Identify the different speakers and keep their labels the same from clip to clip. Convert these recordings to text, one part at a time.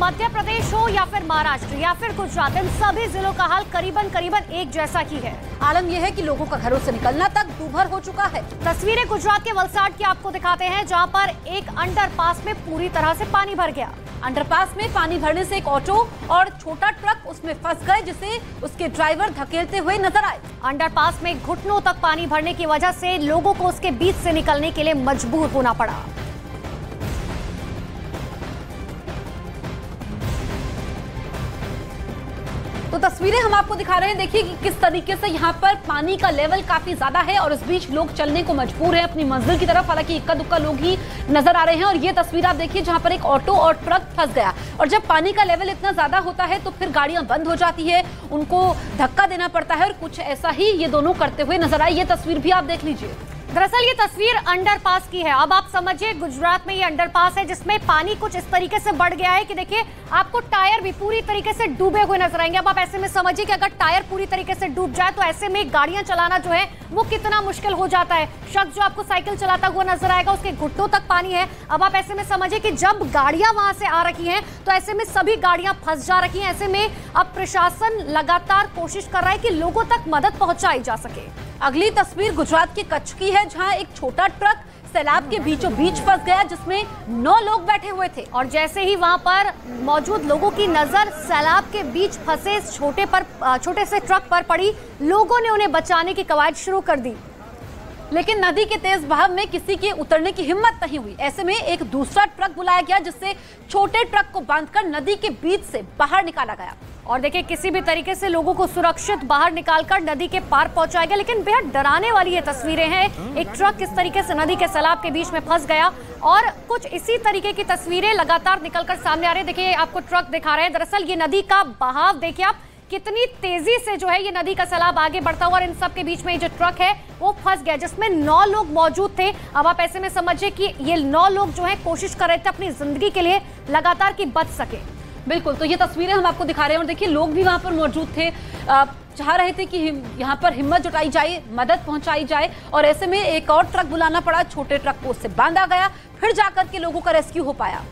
Speaker 1: मध्य प्रदेश हो या फिर महाराष्ट्र या फिर गुजरात, इन सभी जिलों का हाल करीबन एक जैसा ही है।
Speaker 2: आलम यह है कि लोगों का घरों से निकलना तक दूभर हो चुका है।
Speaker 1: तस्वीरें गुजरात के वलसाड की आपको दिखाते हैं, जहां पर एक अंडरपास में पूरी तरह से पानी भर गया।
Speaker 2: अंडरपास में पानी भरने से एक ऑटो और छोटा ट्रक उसमें फंस गए, जिसे उसके ड्राइवर धकेलते हुए नजर आए।
Speaker 1: अंडरपास में घुटनों तक पानी भरने की वजह से लोगों को उसके बीच से निकलने के लिए मजबूर होना पड़ा।
Speaker 2: तो तस्वीरें हम आपको दिखा रहे हैं, देखिए कि किस तरीके से यहाँ पर पानी का लेवल काफी ज्यादा है और इस बीच लोग चलने को मजबूर हैं अपनी मंजिल की तरफ। हालांकि इक्का दुक्का लोग ही नजर आ रहे हैं। और ये तस्वीर आप देखिए जहाँ पर एक ऑटो और ट्रक फंस गया। और जब पानी का लेवल इतना ज्यादा होता है तो फिर गाड़ियां बंद हो जाती है, उनको धक्का देना पड़ता है और कुछ ऐसा ही ये दोनों करते हुए नजर आए। ये तस्वीर भी आप देख लीजिए।
Speaker 1: दरअसल ये तस्वीर अंडरपास की है। अब आप समझिए गुजरात में ये अंडरपास है जिसमें पानी कुछ इस तरीके से बढ़ गया है कि देखिए आपको टायर भी पूरी तरीके से डूबे हुए नजर आएंगे। अब आप ऐसे में समझिए कि अगर टायर पूरी तरीके से डूब जाए तो ऐसे में गाड़ियां चलाना जो है वो कितना मुश्किल हो जाता है। शख्स जो आपको साइकिल चलाता हुआ नजर आएगा उसके घुटनों तक पानी है। अब आप ऐसे में समझिए कि जब गाड़ियां वहां से आ रही हैं तो ऐसे में सभी गाड़ियां फंस जा रही हैं। ऐसे में अब प्रशासन लगातार कोशिश कर रहा है कि लोगों तक मदद पहुंचाई जा सके।
Speaker 2: अगली तस्वीर गुजरात के कच्छ की है, जहां एक छोटा ट्रक सैलाब के बीचों बीच फंस गया, जिसमें 9 लोग बैठे हुए थे।
Speaker 1: और जैसे ही वहां पर मौजूद लोगों की नजर सैलाब के बीच फंसे छोटे से ट्रक पर पड़ी, लोगों ने उन्हें बचाने की कवायद शुरू कर दी।
Speaker 2: लेकिन नदी के तेज बहाव में किसी के उतरने की हिम्मत नहीं हुई। ऐसे में एक दूसरा ट्रक बुलाया गया, जिससे छोटे ट्रक को बांधकर नदी के बीच से बाहर निकाला गया।
Speaker 1: और देखिए किसी भी तरीके से लोगों को सुरक्षित बाहर निकालकर नदी के पार पहुंचाया गया। लेकिन बेहद डराने वाली ये तस्वीरें हैं। एक ट्रक किस तरीके से नदी के सैलाब के बीच में फंस गया और कुछ इसी तरीके की तस्वीरें लगातार निकलकर सामने आ रही है। देखिए आपको ट्रक दिखा रहे हैं। दरअसल ये नदी का बहाव देखिए आप, कितनी तेजी से जो है ये नदी का सैलाब आगे बढ़ता हुआ और इन सब के बीच में जो ट्रक है वो फंस गया, जिसमें 9 लोग मौजूद थे। अब आप ऐसे में समझिए कि ये 9 लोग जो है कोशिश कर रहे थे अपनी जिंदगी के लिए लगातार कि बच सके।
Speaker 2: बिल्कुल, तो ये तस्वीरें हम आपको दिखा रहे हैं और देखिए लोग भी वहां पर मौजूद थे, चाह रहे थे कि यहाँ पर हिम्मत जुटाई जाए, मदद पहुंचाई जाए। और ऐसे में एक और ट्रक बुलाना पड़ा, छोटे ट्रक को उससे बांधा गया, फिर जाकर के लोगों का रेस्क्यू हो पाया।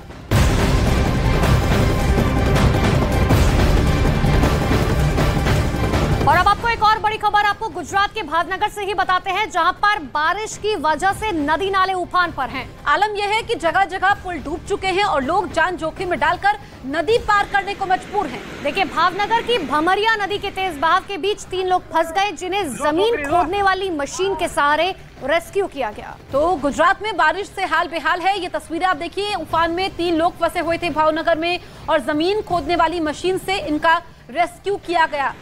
Speaker 1: और अब आपको एक और बड़ी खबर आपको गुजरात के भावनगर से ही बताते हैं, जहां पर बारिश की वजह से नदी नाले उफान पर हैं।
Speaker 2: आलम यह है कि जगह जगह पुल डूब चुके हैं और लोग जान जोखिम में डालकर नदी पार करने को मजबूर हैं।
Speaker 1: देखिए भावनगर की भमरिया नदी के तेज बहाव के बीच 3 लोग फंस गए, जिन्हें जमीन खोदने वाली मशीन के सहारे रेस्क्यू किया गया।
Speaker 2: तो गुजरात में बारिश से हाल बेहाल है। ये तस्वीरें आप देखिए, उफान में 3 लोग फंसे हुए थे भावनगर में और जमीन खोदने वाली मशीन से इनका रेस्क्यू किया गया।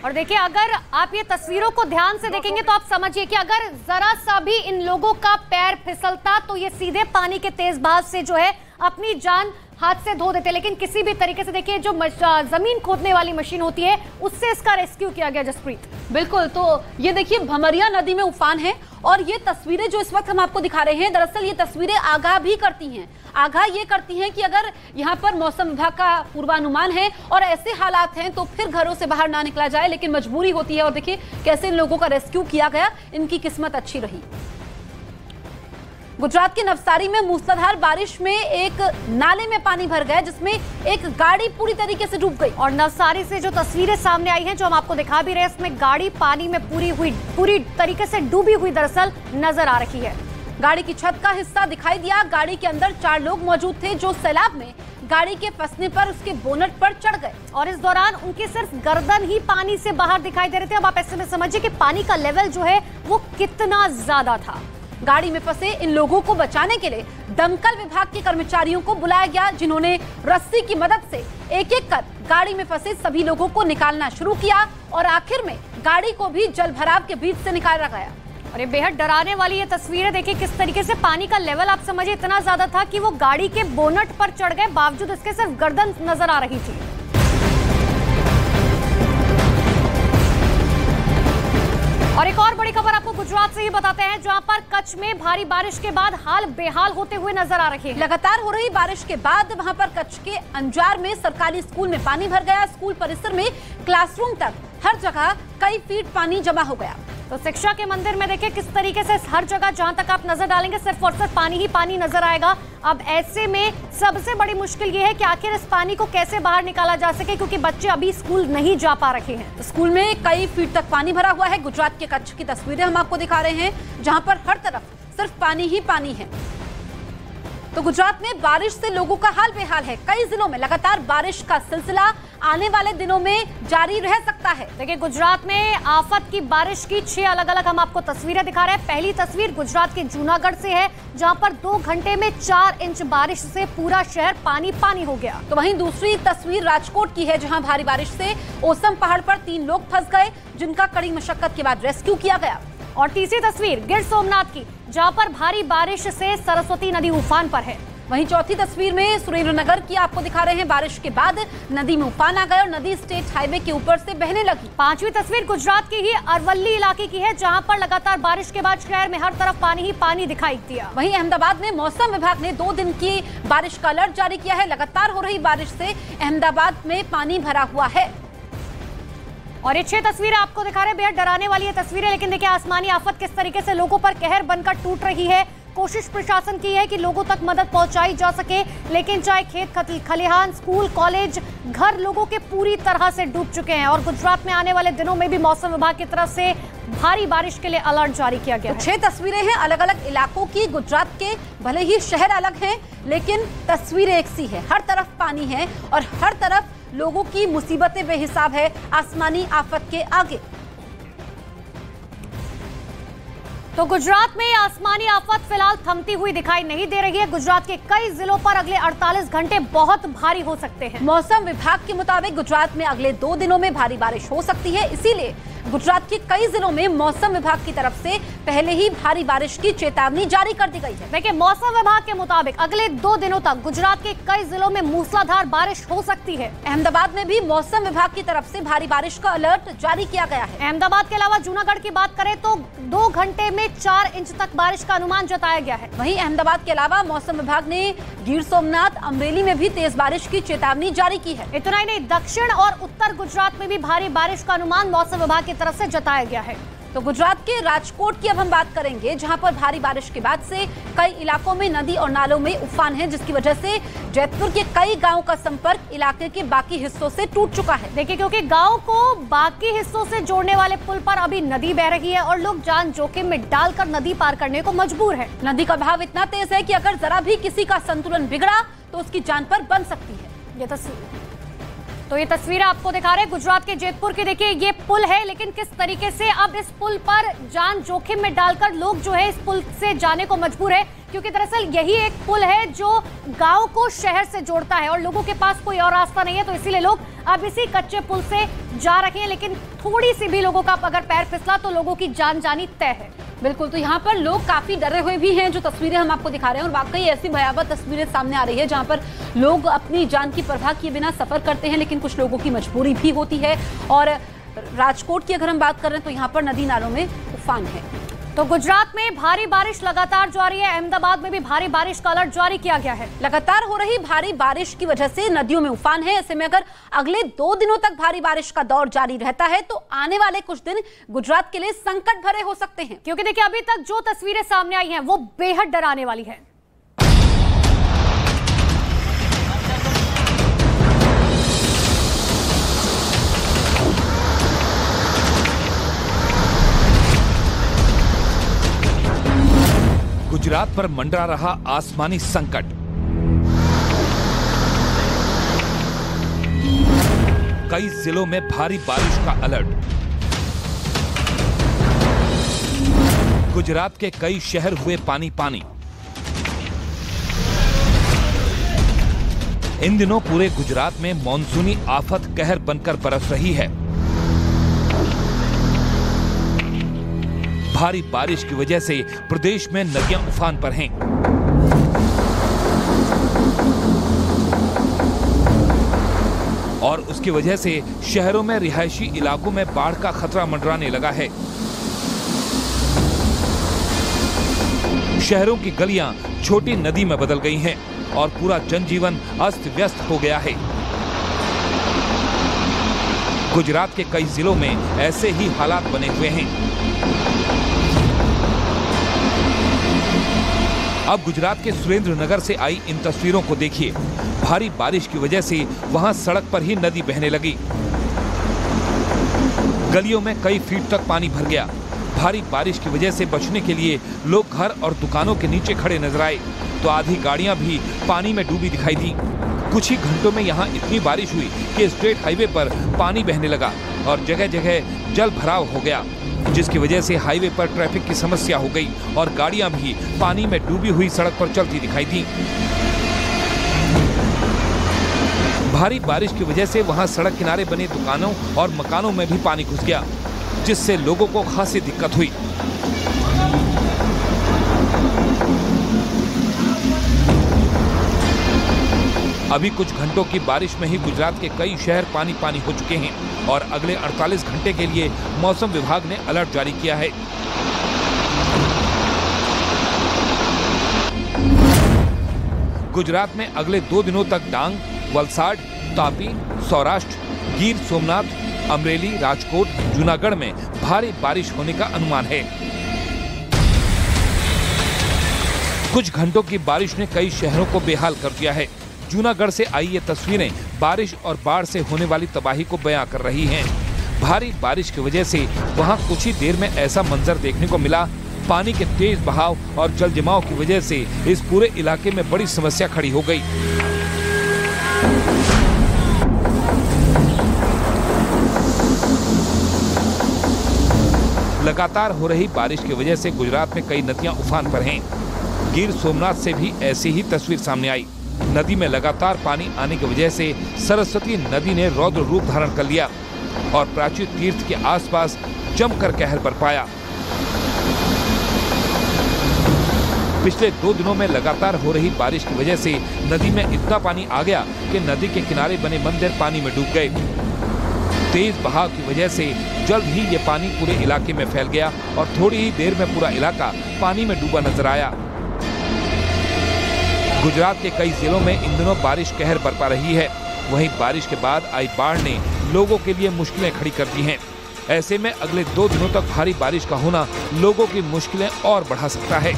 Speaker 1: और देखिए अगर आप ये तस्वीरों को ध्यान से देखेंगे तो आप समझिए कि अगर जरा सा भी इन लोगों का पैर फिसलता तो ये सीधे पानी के तेज बहाव से जो है अपनी जान हाथ से धो देते। लेकिन किसी भी तरीके से देखिए जो जमीन खोदने वाली मशीन होती है उससे इसका रेस्क्यू किया गया। जसप्रीत,
Speaker 2: बिल्कुल, तो ये देखिए भमरिया नदी में उफान है और ये तस्वीरें जो इस वक्त हम आपको दिखा रहे हैं, दरअसल ये तस्वीरें आगाह भी करती हैं। आगाह ये करती हैं कि अगर यहाँ पर मौसम विभाग का पूर्वानुमान है और ऐसे हालात हैं तो फिर घरों से बाहर ना निकला जाए, लेकिन मजबूरी होती है। और देखिए कैसे इन लोगों का रेस्क्यू किया गया, इनकी किस्मत अच्छी रही। गुजरात के नवसारी में मूसलाधार बारिश में एक नाले में पानी भर गया, जिसमें एक गाड़ी पूरी तरीके से डूब गई।
Speaker 1: और नवसारी से जो तस्वीरें सामने आई हैं जो हम आपको दिखा भी रहे हैं, इसमें गाड़ी पानी में पूरी तरीके से डूबी हुई दरअसल नजर आ रही है।
Speaker 2: गाड़ी की छत का हिस्सा दिखाई दिया। गाड़ी के अंदर 4 लोग मौजूद थे, जो सैलाब में गाड़ी के फंसने पर उसके बोनट पर चढ़ गए
Speaker 1: और इस दौरान उनकी सिर्फ गर्दन ही पानी से बाहर दिखाई दे रहे थे। अब आप ऐसे में समझिए कि पानी का लेवल जो है वो कितना ज्यादा था।
Speaker 2: गाड़ी में फंसे इन लोगों को बचाने के लिए दमकल विभाग के कर्मचारियों को बुलाया गया, जिन्होंने रस्सी की मदद से एक एक कर गाड़ी में फंसे सभी लोगों को निकालना शुरू किया और आखिर में गाड़ी को भी जलभराव के बीच से निकाला गया।
Speaker 1: और ये बेहद डराने वाली ये तस्वीरें देखिए, किस तरीके से पानी का लेवल आप समझिए इतना ज्यादा था कि वो गाड़ी के बोनट पर चढ़ गए, बावजूद इसके सिर्फ गर्दन नजर आ रही थी। और एक और बड़ी खबर आपको गुजरात से ही बताते हैं, जहां पर कच्छ में भारी बारिश के बाद हाल बेहाल होते हुए नजर आ रहे हैं।
Speaker 2: लगातार हो रही बारिश के बाद वहां पर कच्छ के अंजार में सरकारी स्कूल में पानी भर गया। स्कूल परिसर में क्लासरूम तक हर जगह कई फीट पानी जमा हो गया।
Speaker 1: तो शिक्षा के मंदिर में देखिए किस तरीके से हर जगह जहां तक आप नजर डालेंगे सिर्फ और सिर्फ पानी ही पानी नजर आएगा। अब ऐसे में सबसे बड़ी मुश्किल ये है कि आखिर इस पानी को कैसे बाहर निकाला जा सके, क्योंकि बच्चे अभी स्कूल नहीं जा पा रहे हैं।
Speaker 2: स्कूल में कई फीट तक पानी भरा हुआ है। गुजरात के कच्छ की तस्वीरें हम आपको दिखा रहे हैं, जहां पर हर तरफ सिर्फ पानी ही पानी है। तो गुजरात में बारिश से लोगों का हाल बेहाल है। कई जिलों में लगातार बारिश का सिलसिला आने वाले दिनों में जारी रह सकता है।
Speaker 1: देखिए गुजरात में आफत की बारिश की 6 अलग अलग हम आपको तस्वीरें दिखा रहे हैं। पहली तस्वीर गुजरात के जूनागढ़ से है, जहां पर 2 घंटे में 4 इंच बारिश से पूरा शहर पानी पानी हो गया।
Speaker 2: तो वहीं दूसरी तस्वीर राजकोट की है, जहां भारी बारिश से ओसम पहाड़ पर 3 लोग फंस गए, जिनका कड़ी मशक्कत के बाद रेस्क्यू किया गया।
Speaker 1: और तीसरी तस्वीर गिर सोमनाथ की, जहां पर भारी बारिश से सरस्वती नदी उफान पर है।
Speaker 2: वहीं चौथी तस्वीर में सुरेंद्रनगर की आपको दिखा रहे हैं। बारिश के बाद नदी में उफान आ गए और नदी स्टेट हाईवे के ऊपर से बहने लगी।
Speaker 1: पांचवी तस्वीर गुजरात की ही अरवल्ली इलाके की है, जहां पर लगातार बारिश के बाद शहर में हर तरफ पानी ही पानी दिखाई दिया।
Speaker 2: वहीं अहमदाबाद में मौसम विभाग ने 2 दिन की बारिश का अलर्ट जारी किया है। लगातार हो रही बारिश से अहमदाबाद में पानी भरा हुआ है।
Speaker 1: और ये 6 तस्वीरें आपको दिखा रहे हैं, बेहद डराने वाली ये तस्वीरें। लेकिन देखिए आसमानी आफत किस तरीके से लोगों पर कहर बनकर टूट रही है। कोशिश प्रशासन की है कि लोगों तक मदद पहुंचाई जा सके, लेकिन चाहे खेत खलिहान, स्कूल, कॉलेज, घर लोगों के पूरी तरह से डूब चुके हैं। और गुजरात में आने वाले दिनों में भी मौसम विभाग की तरफ से भारी बारिश के लिए अलर्ट जारी किया गया है।
Speaker 2: 6 तस्वीरें हैं अलग अलग इलाकों की। गुजरात के भले ही शहर अलग हैं, लेकिन तस्वीरें एक सी है। हर तरफ पानी है और हर तरफ लोगों की मुसीबतें बेहिसाब है आसमानी आफत के आगे।
Speaker 1: तो गुजरात में आसमानी आफत फिलहाल थमती हुई दिखाई नहीं दे रही है। गुजरात के कई जिलों पर अगले 48 घंटे बहुत भारी हो सकते हैं।
Speaker 2: मौसम विभाग के मुताबिक गुजरात में अगले 2 दिनों में भारी बारिश हो सकती है। इसीलिए गुजरात के कई जिलों में मौसम विभाग की तरफ से पहले ही भारी बारिश की चेतावनी जारी कर दी गई है।
Speaker 1: देखिए मौसम विभाग के मुताबिक अगले 2 दिनों तक गुजरात के कई जिलों में मूसलाधार बारिश हो सकती है।
Speaker 2: अहमदाबाद में भी मौसम विभाग की तरफ से भारी बारिश का अलर्ट जारी किया गया है।
Speaker 1: अहमदाबाद के अलावा जूनागढ़ की बात करें तो 2 घंटे में 4 इंच तक बारिश का अनुमान जताया गया है।
Speaker 2: वहीं अहमदाबाद के अलावा मौसम विभाग ने गिर सोमनाथ, अमरेली में भी तेज बारिश की चेतावनी जारी की है।
Speaker 1: इतना ही नहीं, दक्षिण और उत्तर गुजरात में भी भारी बारिश का अनुमान मौसम विभाग की तरफ से जताया गया है।
Speaker 2: तो गुजरात के राजकोट की अब हम बात करेंगे, जहां पर भारी बारिश के बाद से कई इलाकों में नदी और नालों में उफान है, जिसकी वजह से जयपुर के कई गांवों का संपर्क इलाके के बाकी हिस्सों से टूट चुका है।
Speaker 1: देखिए क्योंकि गांव को बाकी हिस्सों से जोड़ने वाले पुल पर अभी नदी बह रही है और लोग जान जोखिम में डालकर नदी पार करने को मजबूर है।
Speaker 2: नदी का बहाव इतना तेज है कि अगर जरा भी किसी का संतुलन बिगड़ा तो उसकी जान पर बन सकती है।
Speaker 1: ये तस्वीरें आपको दिखा रहे हैं गुजरात के जयपुर की। देखिए ये पुल है, लेकिन किस तरीके से अब इस पुल पर जान जोखिम में डालकर लोग जो है इस पुल से जाने को मजबूर है, क्योंकि दरअसल यही एक पुल है जो गांव को शहर से जोड़ता है और लोगों के पास कोई और रास्ता नहीं है। तो इसीलिए लोग अब इसी कच्चे पुल से जा रहे हैं, लेकिन थोड़ी सी भी लोगों का अगर पैर फिसला तो लोगों की जान जानी तय है।
Speaker 2: बिल्कुल, तो यहाँ पर लोग काफी डरे हुए भी हैं। जो तस्वीरें हम आपको दिखा रहे हैं और वाकई ऐसी भयावह तस्वीरें सामने आ रही है जहाँ पर लोग अपनी जान की परवाह किए बिना सफर करते हैं, लेकिन कुछ लोगों की मजबूरी भी होती है। और राजकोट की अगर हम बात करें तो यहाँ पर नदी नालों में उफान है।
Speaker 1: तो गुजरात में भारी बारिश लगातार जारी है। अहमदाबाद में भी भारी बारिश का अलर्ट जारी किया गया है।
Speaker 2: लगातार हो रही भारी बारिश की वजह से नदियों में उफान है। ऐसे में अगर अगले 2 दिनों तक भारी बारिश का दौर जारी रहता है तो आने वाले कुछ दिन गुजरात के लिए संकट भरे हो सकते हैं,
Speaker 1: क्योंकि देखिए अभी तक जो तस्वीरें सामने आई हैं वो बेहद डराने वाली है।
Speaker 3: गुजरात पर मंडरा रहा आसमानी संकट। कई जिलों में भारी बारिश का अलर्ट। गुजरात के कई शहर हुए पानी पानी। इन दिनों पूरे गुजरात में मॉनसूनी आफत कहर बनकर बरस रही है। भारी बारिश की वजह से प्रदेश में नदियां उफान पर हैं। और उसकी वजह से शहरों में रिहायशी इलाकों में बाढ़ का खतरा मंडराने लगा है। शहरों की गलियां छोटी नदी में बदल गई हैं और पूरा जनजीवन अस्त व्यस्त हो गया है। गुजरात के कई जिलों में ऐसे ही हालात बने हुए हैं। अब गुजरात के सुरेंद्रनगर से आई इन तस्वीरों को देखिए। भारी बारिश की वजह से वहां सड़क पर ही नदी बहने लगी। गलियों में कई फीट तक पानी भर गया। भारी बारिश की वजह से बचने के लिए लोग घर और दुकानों के नीचे खड़े नजर आए, तो आधी गाड़ियां भी पानी में डूबी दिखाई दी। कुछ ही घंटों में यहां इतनी बारिश हुई कि स्टेट हाईवे पर पानी बहने लगा और जगह जगह जल भराव हो गया, जिसकी वजह से हाईवे पर ट्रैफिक की समस्या हो गई और गाड़ियां भी पानी में डूबी हुई सड़क पर चलती दिखाई दी। भारी बारिश की वजह से वहां सड़क किनारे बने दुकानों और मकानों में भी पानी घुस गया, जिससे लोगों को खासी दिक्कत हुई। अभी कुछ घंटों की बारिश में ही गुजरात के कई शहर पानी पानी हो चुके हैं और अगले 48 घंटे के लिए मौसम विभाग ने अलर्ट जारी किया है। गुजरात में अगले 2 दिनों तक डांग, वलसाड, तापी, सौराष्ट्र, गिर सोमनाथ, अमरेली, राजकोट, जूनागढ़ में भारी बारिश होने का अनुमान है। कुछ घंटों की बारिश ने कई शहरों को बेहाल कर दिया है। जूनागढ़ से आई ये तस्वीरें बारिश और बाढ़ से होने वाली तबाही को बयां कर रही हैं। भारी बारिश की वजह से वहां कुछ ही देर में ऐसा मंजर देखने को मिला। पानी के तेज बहाव और जल जमाव की वजह से इस पूरे इलाके में बड़ी समस्या खड़ी हो गई। लगातार हो रही बारिश की वजह से गुजरात में कई नदियां उफान पर हैं। गिर सोमनाथ से भी ऐसी ही तस्वीर सामने आई। नदी में लगातार पानी आने की वजह से सरस्वती नदी ने रौद्र रूप धारण कर लिया और प्राचीन तीर्थ के आसपास जमकर कहर बरपाया। पिछले 2 दिनों में लगातार हो रही बारिश की वजह से नदी में इतना पानी आ गया कि नदी के किनारे बने मंदिर पानी में डूब गए। तेज बहाव की वजह से जल्द ही ये पानी पूरे इलाके में फैल गया और थोड़ी ही देर में पूरा इलाका पानी में डूबा नजर आया। गुजरात के कई जिलों में इन दिनों बारिश कहर बरपा रही है। वहीं बारिश के बाद आई बाढ़ ने लोगों के लिए मुश्किलें खड़ी कर दी हैं। ऐसे में अगले 2 दिनों तक भारी बारिश का होना लोगों की मुश्किलें और बढ़ा सकता है।